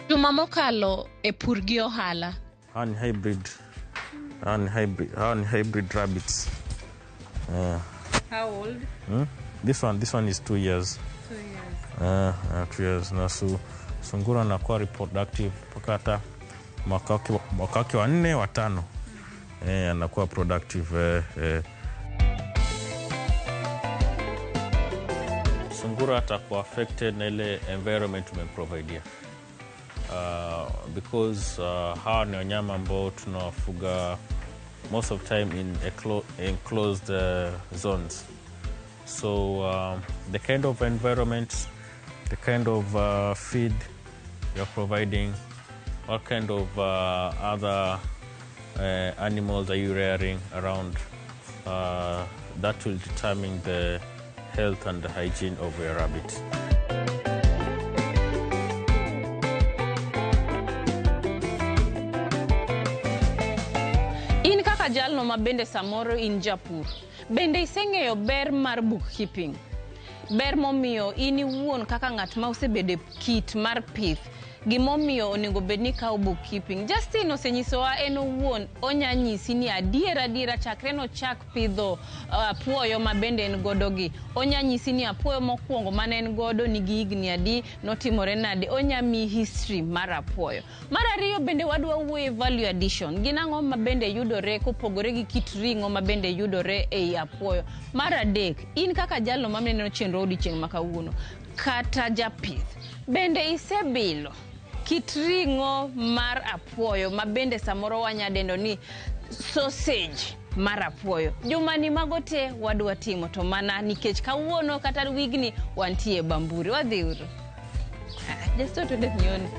Juma mokalo e pur gi ohala. Hybrid rabbits. How old? This one is 2 years. 2 years. 2 years. Na sungura anakuwa reproductive mpaka hata mwaka wake wa 4 wa 5. Anakuwa productive. Sungura atakuwa affected na ile environment tumeprovidea. Because hawa ni wanyama ambao tunawafuga most of time in enclosed zones. So the kind of environment, the kind of feed you're providing, what kind of other animals are you rearing around, that will determine the health and the hygiene of your rabbit. In kaka jalno mabende samoro in japur, bende iseng'eyo ber mar bookkeeping. Ber momiyo in iwuon kaka ng'at ma osebede kit mar pith, gimomiyo onego bedni kawo bookkeeping. Justin osenyisowa en owuon onyanyisi ni adiera chakre no chak pidho apuoyo mabende en godo gi. Onyanyisi ni apuoyo mokwongo mane en godo nigi higni adi, notimore nade, onyami history mar apuoyo. Mar ariyo bende wadwa wuoye value addition. Ginang'o mabende yudore kopogore gi kit ring'o mabende yudore ei apuoyo. Mar adek, in kaka jalno mamneno chenro odiochieng' makawuono kata japith, bende isebilo kit ring'o mar apuoyo mabende samoro wanyadendo ni sausage mar apuoyo. Jumani mago te wadwa timo to mana nikech kawuono kata wigni wantie Bamburi. Wadhi uru. Just to the nyoni.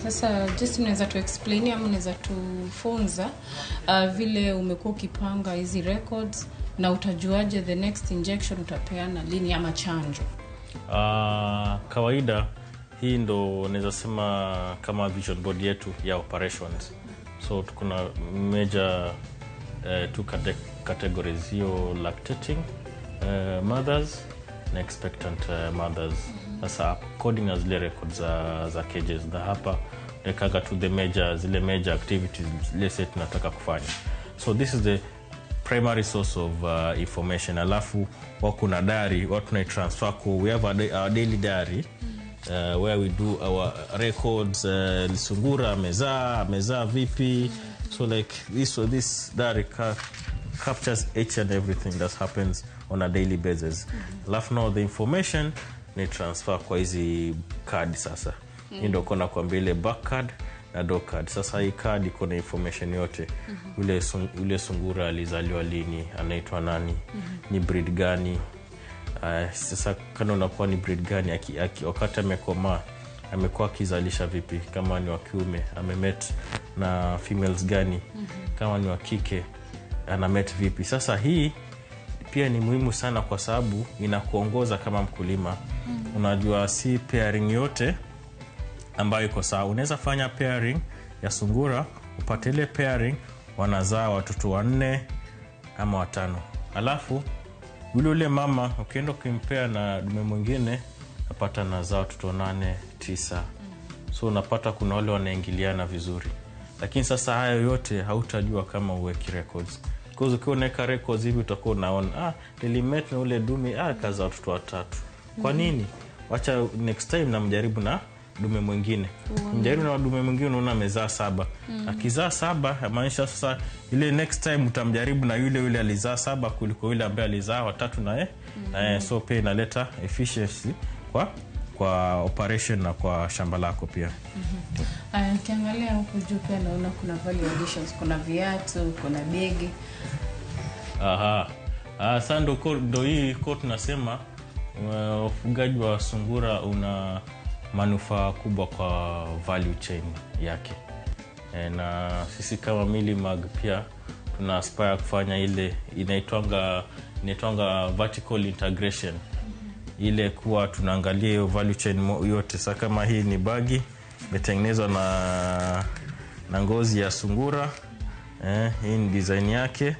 Sasa just unaweza tu explain ama unaweza tufunza vile umekuwa ukipanga hizi records na utajuaje the next injection utapeana lini ama chanjo? Kawaida hii ndo naweza sema kama vision board yetu ya operations. So kuna major two categories, hiyo lactating mothers na expectant mothers. Sasa according as the records za cages na hapa nekaga to the major activities let's say tunataka kufanya. So this is the primary source of information. Alafu kuna diary what tuna transfer ko, we have our daily diary where we do our records, sungura amezaa vipi. So like this diary captures each and everything that happens on a daily basis. Alafu now the information ni transfer kwa hizi card sasa. Ndio kuna kwa mbele back card na dog card. Sasa hii card iko na information yote. Ule sungura alizaliwa lini, anaitwa nani, ni breed gani. Sasa kana unakuwa ni breed gani, wakati amekomaa amekuwa akizalisha vipi, kama ni wa kiume amemet na females gani, kama ni wa kike anamet vipi. Sasa hii pia ni muhimu sana kwa sababu inakuongoza kama mkulima. Unajua si pairing yote ambayo iko sawa. Unaweza fanya pairing ya sungura, upate ile pairing wanazaa watoto 4 ama 5. Alafu yule mama ukienda kumpea na dume mwingine napata nazaa watoto 8, 9. So unapata kuna wale wanaingiliana vizuri. Lakini sasa hayo yote hautajua kama uweki records. Because ukiwa unaweka records hivi utakuwa unaona nilimet na ule dume kaza watoto 3. Kwa nini? Wacha next time namjaribu na dume mwingine. Mjaribu na dume mwingine unaona amezaa 7. Akizaa 7 maanisha sasa ile next time utamjaribu na yule alizaa 7 kuliko yule ambaye alizaa 3 na so pia inaleta efficiency kwa operation na kwa shamba lako pia. Kiangalia huko juu pia naona kuna value additions, kuna viatu, kuna begi. Sasa ndo hii kwa tunasema ufugaji wa sungura una manufaa kubwa kwa value chain yake. Na sisi kama Millimag pia tuna aspire kufanya ile inaitwanga vertical integration. Ile kuwa tunaangalia hiyo value chain yote. Sasa kama hii ni bagi, imetengenezwa na ngozi ya sungura. Hii ni design yake.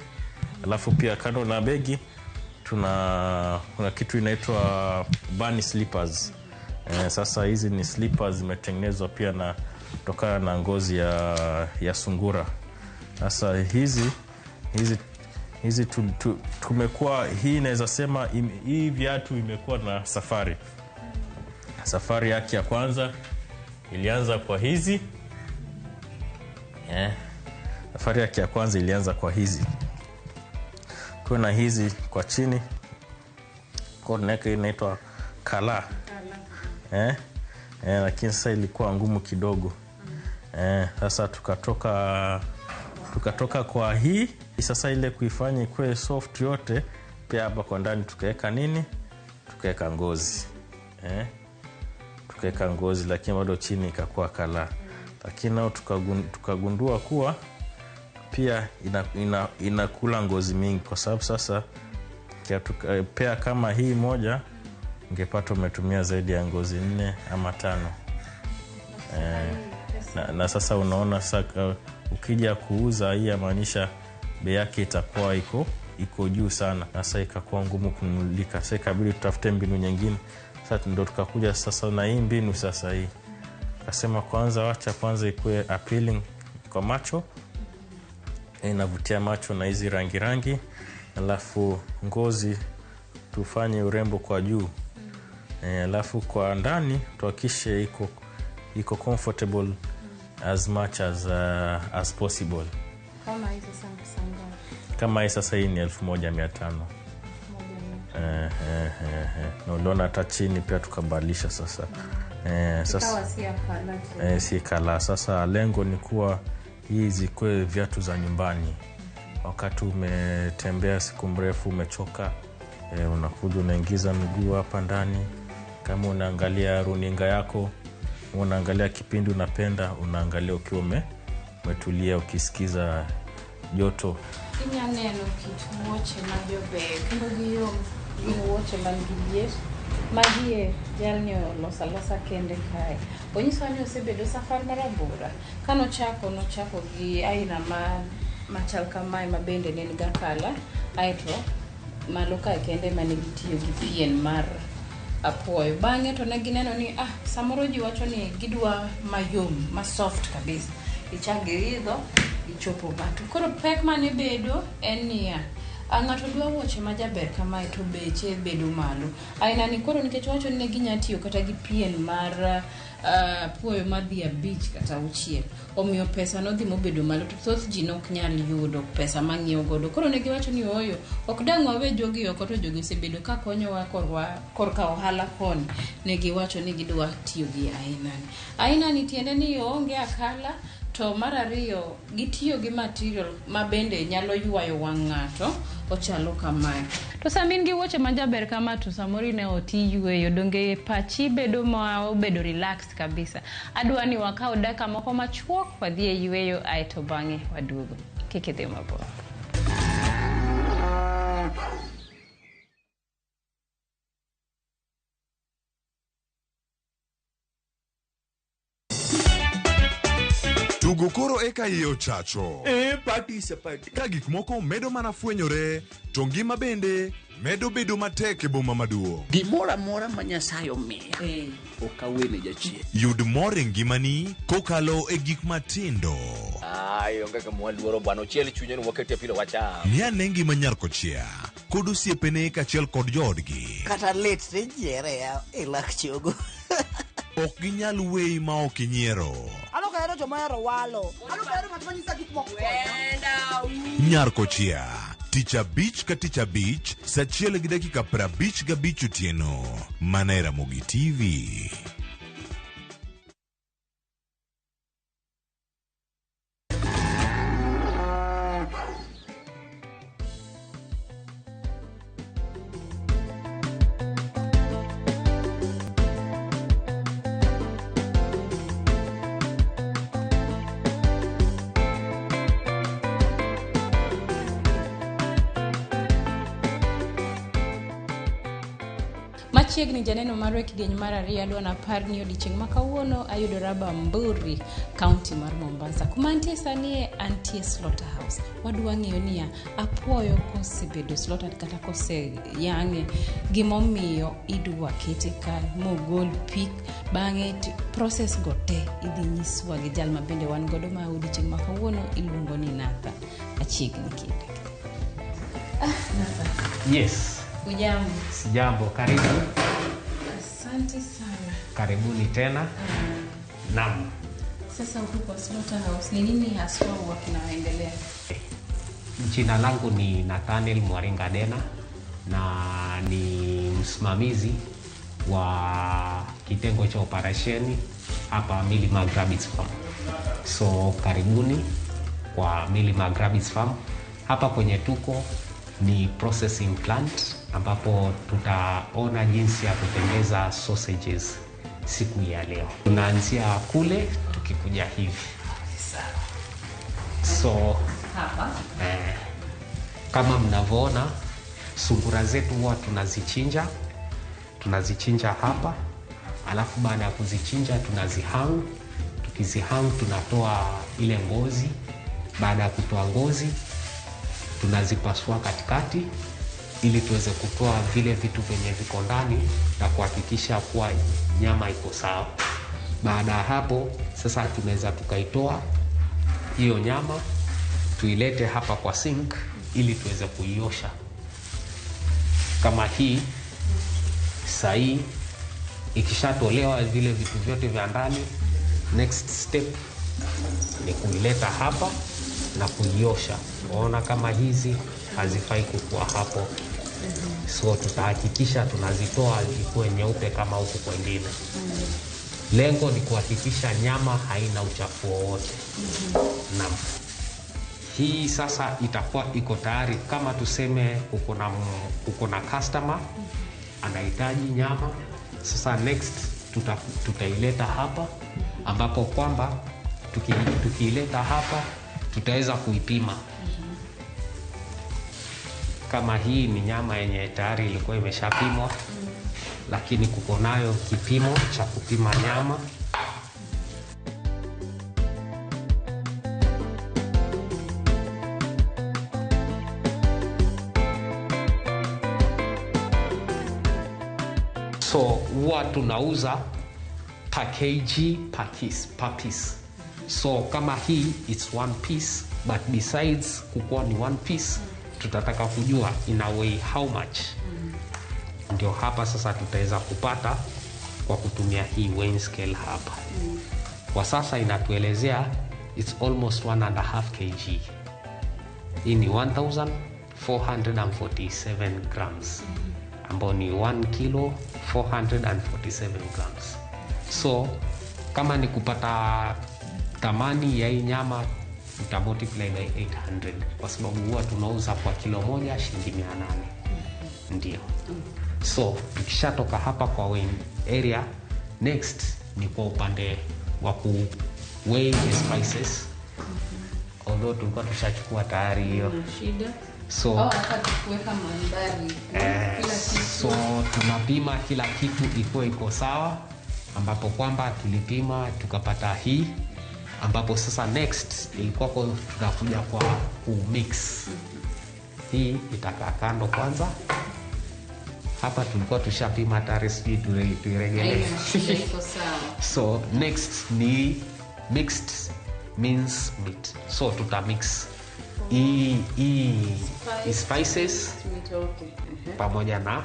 Alafu pia kando na begi kuna kitu inaitwa bunny slippers. Sasa hizi ni slippers zimetengenezwa pia na kutokana na ngozi ya sungura. Sasa hizi tumekuwa, hii naweza sema hii viatu imekuwa na safari yake ya kwanza ilianza kwa hizi. Safari yake ya kwanza ilianza kwa hizi. Kuna hizi kwa chini kwa inaitwa kala. Lakini sasa ilikuwa ngumu kidogo. Sasa tukatoka kwa hii. Sasa ile kuifanya ikuwe soft yote, pia hapa kwa ndani tukaweka nini? Tukaweka ngozi. Tukaweka ngozi, lakini bado chini ikakuwa kala. Lakini nao tukagundua kuwa pia inakula ngozi mingi, kwa sababu sasa pia kama hii moja ungepata umetumia zaidi ya ngozi 4 ama 5. Na sasa unaona sasa ukija kuuza hii yamaanisha bei yake itakuwa iko juu sana. Sasa ikakuwa ngumu kununulika. Sasa ikabidi tutafute mbinu nyingine. Sasa ndio tukakuja sasa na hii mbinu. Sasa hii akasema wacha kwanza ikuwe appealing kwa macho, inavutia macho na hizi rangi, alafu ngozi tufanye urembo kwa juu. Alafu kwa ndani tuhakishe iko comfortable as much as possible. Kama hii sasa hii ni 1500. Na unaona hata chini pia tukabadilisha sasa. Sasa si kala. Sasa lengo ni kuwa hii zikuwe viatu za nyumbani. Wakati umetembea siku mrefu, umechoka, unakuja unaingiza mguu hapa ndani. Kama unaangalia runinga yako, unaangalia kipindi unapenda, unaangalia ukiwa umetulia ukisikiza joto. Inya neno kitu woche majobe kendo giyo woche mangilie magie jalnyo losa kende kai. Onyiso ni osebedo safar marabora. Kano chako gi aina machal kamae mabende nen gakala aito maloka kende manigitiyo gi pien mar apuoyo. Bang'e to ne gineno ni samoro ji wacho ni gidwa mayom, ma soft kabisa. Ichagiridho ichopo batu. Koro pek mane bedo en niya, ng'ato dwa wuoche majaber kamae to beche bedo malo. Aina ni koro nikech wacho ni ginya tiyo kata gi pien mar puoyo madhi a beach kata uchiel. Omiyo pesa no dhi mobedo malo, to thoth ji nok nyal yudo pesa mang'iewo godo. Koro ne giwacho ni oyo ok dang' wawe jogi oko, to jogi osebedo ka konyowa korka ohala koni. Ne giwacho ni gidwa tiyo gi aina ni tiende ni onge akala. To marariyo gitiyo gi material mabende nyalo yuayo wang' ng'ato, ochalo kamae. To samin gi wuoche majaber kama to samori ne oti yueyo, donge pachi bedo relaxed kabisa. Adwa ni wakao daka moko machuok wadhi e yueyo aito bang'e waduogo. Kik idhi mabor. Tugo koro eka iyo chacho. Party is a party. Ka gik moko medo mana fwenyore, to ngima bende medo bedo matek e boma maduong'. Gimora mora ma Nyasaye omiya. Okawene jachien. Yud mor e ngimani kokalo e gik matindo. Onge ka mwaluoro bwana ochiel chunye no wakete pilo wacha. Nia ne ngima nyar kochia, kod osiepene kachiel kod joodgi. Kata let ne jiere ya lak chogo. Ok ginyal weyi ma ok inyiero. Alokero jomoero walo. Alokero ng'at manyisa gik moko. Nyar kochia, tich abich ka tich abich, saa 1:55 otieno. Mana e Ramogi TV. Machiegni janeno marwa kidieny mar ariyo adwana par ni odiochieng' ma kawuono ayudora Bamburi, kaunti mar Mombasa. Kuma antie sani antie slaughterhouse. Wadwa ng'eyo niya, apuoyo kosebedo slaughtered kata yang'e, gimomiyo idwa kete ka mogol pik bang'e process go te idhi nyiswa gi jal ma bende wan godo ma odiochieng' ma kawuono iluongo ni Natha. Achiegni kinde. Natha. Yes. Ujambo. Sijambo, karibu. Asante sana. Karibuni tena. Naam. Sasa huko kwa slaughterhouse ni nini haswa huwa kinaendelea? Jina langu ni Nathaniel Mwaringa Dena na ni msimamizi wa kitengo cha operesheni hapa Milima Rabbits Farm. So karibuni kwa Milima Rabbits Farm. Hapa kwenye tuko ni processing plant ambapo tutaona jinsi ya kutengeneza sausages siku ya leo. Tunaanzia kule tukikuja hivi. So Hapa kama mnavyoona sungura zetu huwa tunazichinja hapa, alafu baada ya kuzichinja tunazihang. Tukizihang tunatoa ile ngozi. Baada ya kutoa ngozi tunazipasua katikati ili tuweze kutoa vile vitu vyenye viko ndani na kuhakikisha kuwa nyama iko sawa. Baada ya hapo sasa tunaweza tukaitoa hiyo nyama tuilete hapa kwa sink ili tuweze kuiosha. Kama hii sahi ikishatolewa vile vitu vyote vya ndani, next step ni kuileta hapa na kuiosha. Unaona kama hizi hazifai kukua hapo. So tutahakikisha tunazitoa ikuwe nyeupe kama huku kwengine. Lengo ni kuhakikisha nyama haina uchafu wowote. Naam. Hii sasa itakuwa iko tayari. Kama tuseme uko na customer anahitaji nyama, sasa next tutaileta hapa, ambapo kwamba tukiileta hapa tutaweza kuipima. Kama hii ni nyama yenye tayari ilikuwa imeshapimwa, lakini kuko nayo kipimo cha kupima nyama. So huwa tunauza per kg per piece. So kama hii it's one piece, but besides kukuwa ni one piece, tutataka kujua ina weigh how much. Ndio hapa sasa tutaweza kupata kwa kutumia hii weighing scale hapa. Kwa sasa inatuelezea it's almost 1.5 kg. Hii ni 1447 grams, ambao ni 1 kilo 447 grams. So kama ni kupata thamani ya hii nyama uta multiply by 800, kwa sababu huwa tunauza kwa kilo moja shilingi 800. Ndio. So tukishatoka hapa kwa weighing area, next ni kwa upande wa ku weigh the spices. Although tulikuwa tushachukua tayari hiyo. shida. So hata kuweka mandhari kila kitu. So tunapima kila kitu iko sawa, ambapo kwamba tulipima tukapata hii, ambapo sasa next ilikuwa tunakuja kwa kumix. Hii itakaa kando kwanza. Hapa tulikuwa tushapima tayari, sijui tuiregelee. Iko sawa. So next ni mixed mince meat. So tutamix spices pamoja na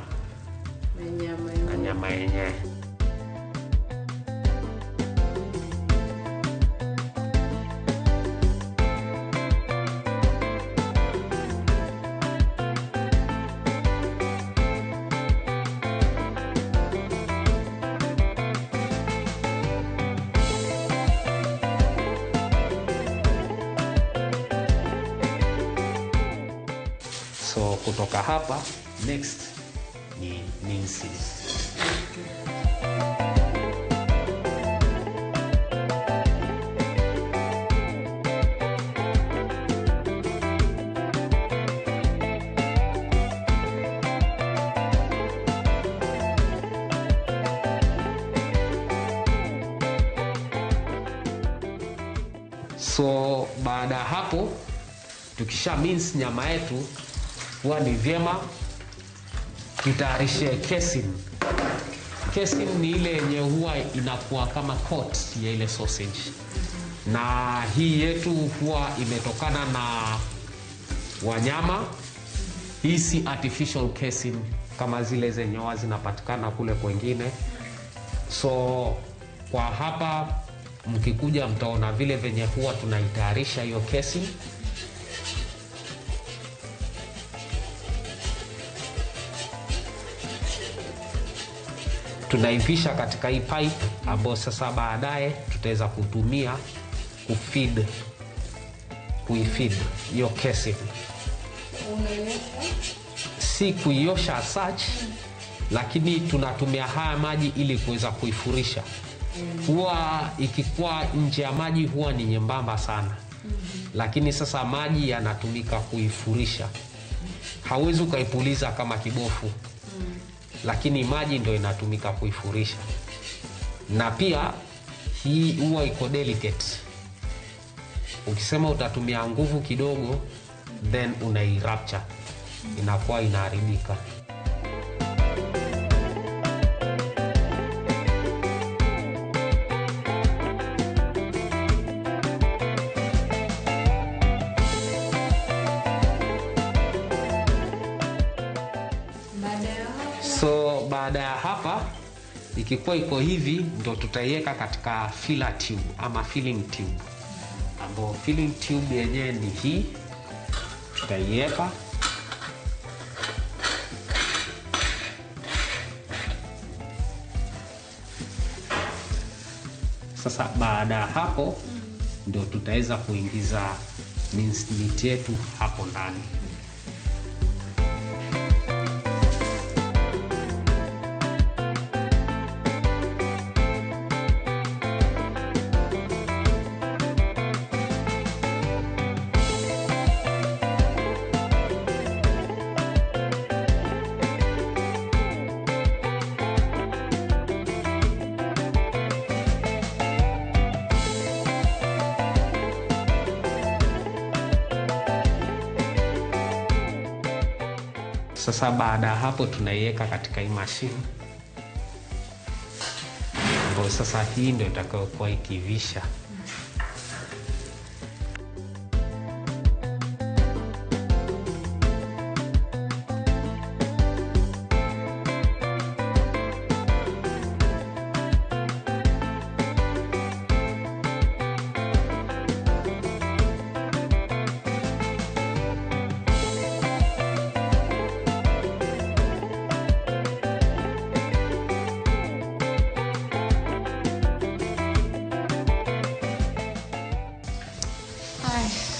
nyama yenyewe. So kutoka hapa next ni minces. So baada ya hapo tukisha mince nyama yetu, huwa ni vyema tutayarishe casing. Casing ni ile yenye huwa inakuwa kama coat ya ile sausage, na hii yetu huwa imetokana na wanyama. Hii si artificial casing kama zile zenye huwa zinapatikana kule kwengine. So kwa hapa mkikuja mtaona vile venye huwa tunaitayarisha hiyo casing. Tunaivisha katika hii pipe ambayo sasa baadaye tutaweza kutumia kuifeed hiyo casing. Si kuiosha as such, lakini tunatumia haya maji ili kuweza kuifurisha. Huwa ikikuwa nje ya maji huwa ni nyembamba sana, lakini sasa maji yanatumika kuifurisha. Hauwezi ukaipuliza kama kibofu, lakini maji ndio inatumika kuifurisha. Na pia hii huwa iko delicate. Ukisema utatumia nguvu kidogo, then unairupture, inakuwa inaharibika. So baada ya hapa ikikuwa iko hivi, ndo tutaiweka katika filler tube ama filling tube, ambapo filling tube yenyewe ni hii. Tutaiweka sasa. Baada ya hapo ndo tutaweza kuingiza minced meat yetu hapo ndani. Sasa baada ya hapo tunaiweka katika hii mashine, ambayo sasa hii ndio itakayokuwa ikivisha.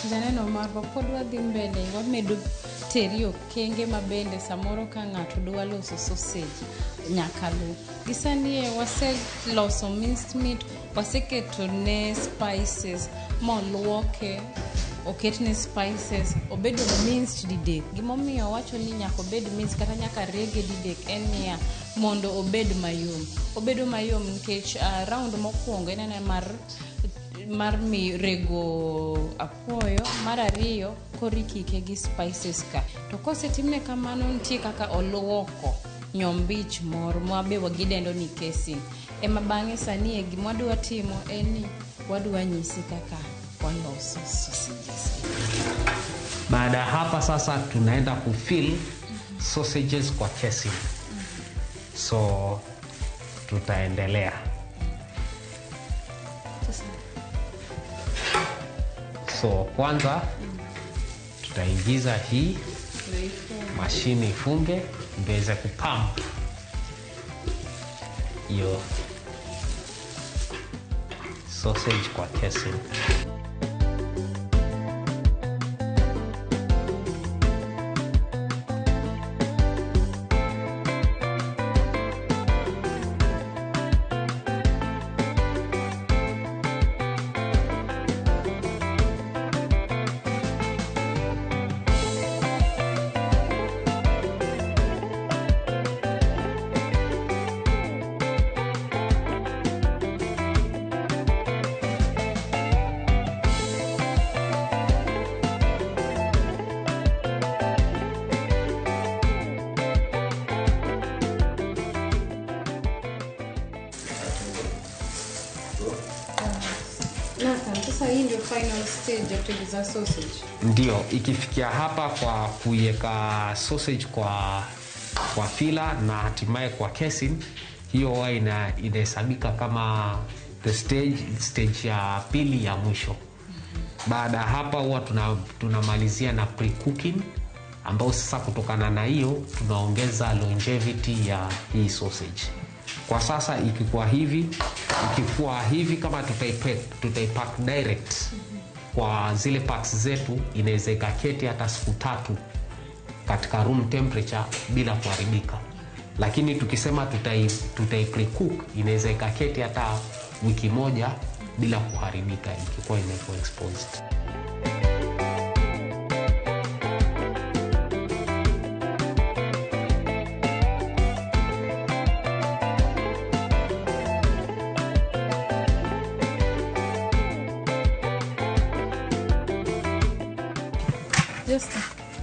Janeno marwa pod wadhi mbele, wamedo teri okenge mabende samoro ka ng'ato dwa loso sausage nyaka lu. Gisanie waseloso minced meat, waseketo ne spices, moluoke, oketne spices, obedo minced didek. Gimomiyo wacho ni nyaka obed minced kata nyaka rege didek en niya, mondo obed mayom. Obedo mayom nikech round mokwongo en mar rego apoyo, mar ariyo korikike gi spices ka. To kosetimne kamano, nitie kaka oluoko nyombich moro mwabe wagidendo ni casing. Ema bang'e sani gima wadwa timo en ni wadwa nyisi kaka waloso sausages. Baada hapa sasa tunaenda kufill sausages kwa casing. So tutaendelea. So kwanza tutaingiza hii mashine ifunge mbeze kupump hiyo sausage kwa casing. Sasa hii ndio final stage ya kutengeneza sausage. Ndio, ikifikia hapa kwa kuiweka sausage kwa fila na hatimaye kwa casing, hiyo huwa inahesabika kama the stage ya pili ya mwisho. Baada ya hapa huwa tunamalizia na pre-cooking, ambao sasa kutokana na hiyo tunaongeza longevity ya hii sausage. Kwa sasa ikikuwa hivi kama tutaipack direct kwa zile packs zetu, inaweza ikaketi hata siku 3 katika room temperature bila kuharibika. Lakini tukisema tutai pre-cook, inaweza ikaketi hata wiki 1 bila kuharibika ikikuwa imekuwa exposed.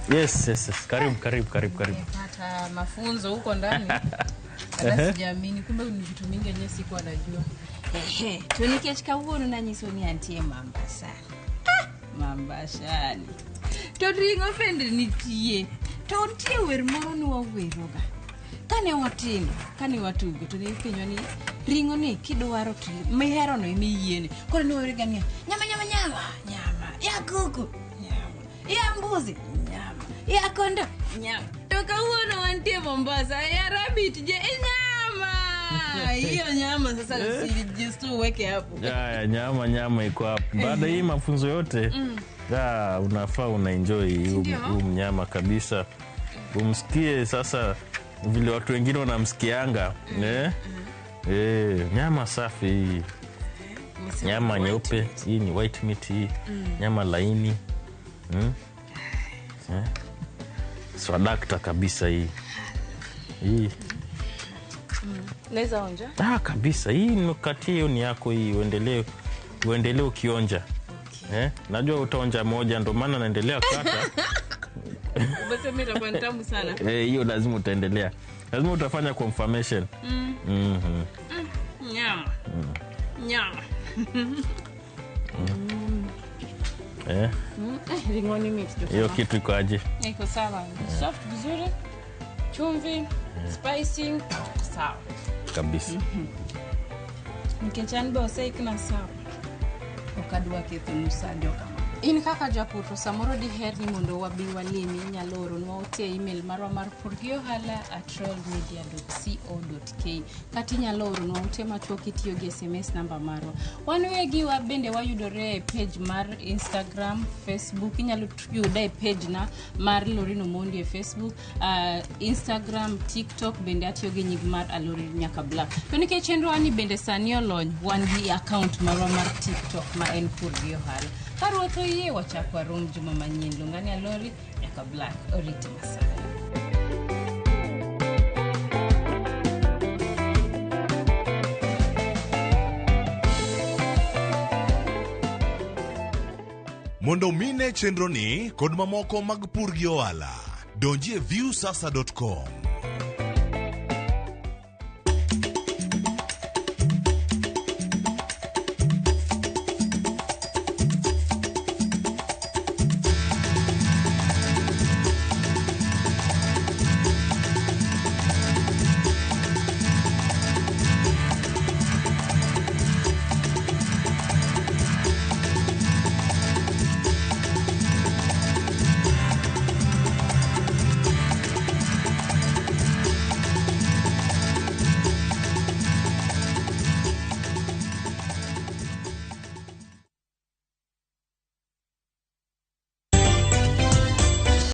Yes. Karibu. Hata mafunzo huko ndani. Hata sijaamini kumbe ni vitu mingi yenyewe sikuwa najua. Tunikechika uono na nyisoni antie Mombasa. Mombasa. To ringo fende nitie. To tie wer moro ni waweroga. Kane watugo to ne penyo ni ringo ni kidwaro ti mihero no imiyiene. Koro ni werega ni nyama. Ya kuku. Ya mbuzi, nyama. Ya kondo, nyama. Toka uono wantie Mombasa, ya rabbit je nyama. Hiyo nyama sasa just uweke hapo. Ya nyama iko hapo. Baada hii mafunzo yote, unafaa unaenjoy huu mnyama kabisa. Umsikie sasa vile watu wengine wanamsikianga. Nyama safi hii. Nyama nyeupe, hii ni white meat hii. Nyama laini. Swadakta kabisa hii. Naweza onja? Kabisa. Hii nukati hiyo ni yako hii. Uendelee ukionja. Okay. Najua utaonja moja ndio maana naendelea kukata. Umesema itakuwa tamu sana. Hiyo lazima utaendelea. Lazima utafanya confirmation. Nyama. Ringoni mix. Hiyo kitu iko aje? Iko sawa. Soft vizuri. Chumvi, spicing, sawa. Kabisa. Mkechani bose ikna sawa. Okadwa ketho musajo kama. In kaka japur to samoro di her ni mondo wabiwa limi nyaloro no ote email marwa mar purgiohala@royalmedia.co.ke kati nyaloro no ote machoki tiyo gi SMS namba marwa. Wanwegi wa bende wayudore e page mar Instagram, Facebook, inyalo yude e page na mar Lorino Mondi e Facebook, Instagram, TikTok bende atiyo gi nying mar Alori nyaka Black. To nikech chenro ani bende sani olony wan gi account marwa mar TikTok ma en Purgiohala. Karuotho yie wachakwa rom juma manyien lungani Alori nyaka Black oriti masaya. Mondo mine chenro ni kod mamoko mag Purgiohala. Donji e viewsasa.com.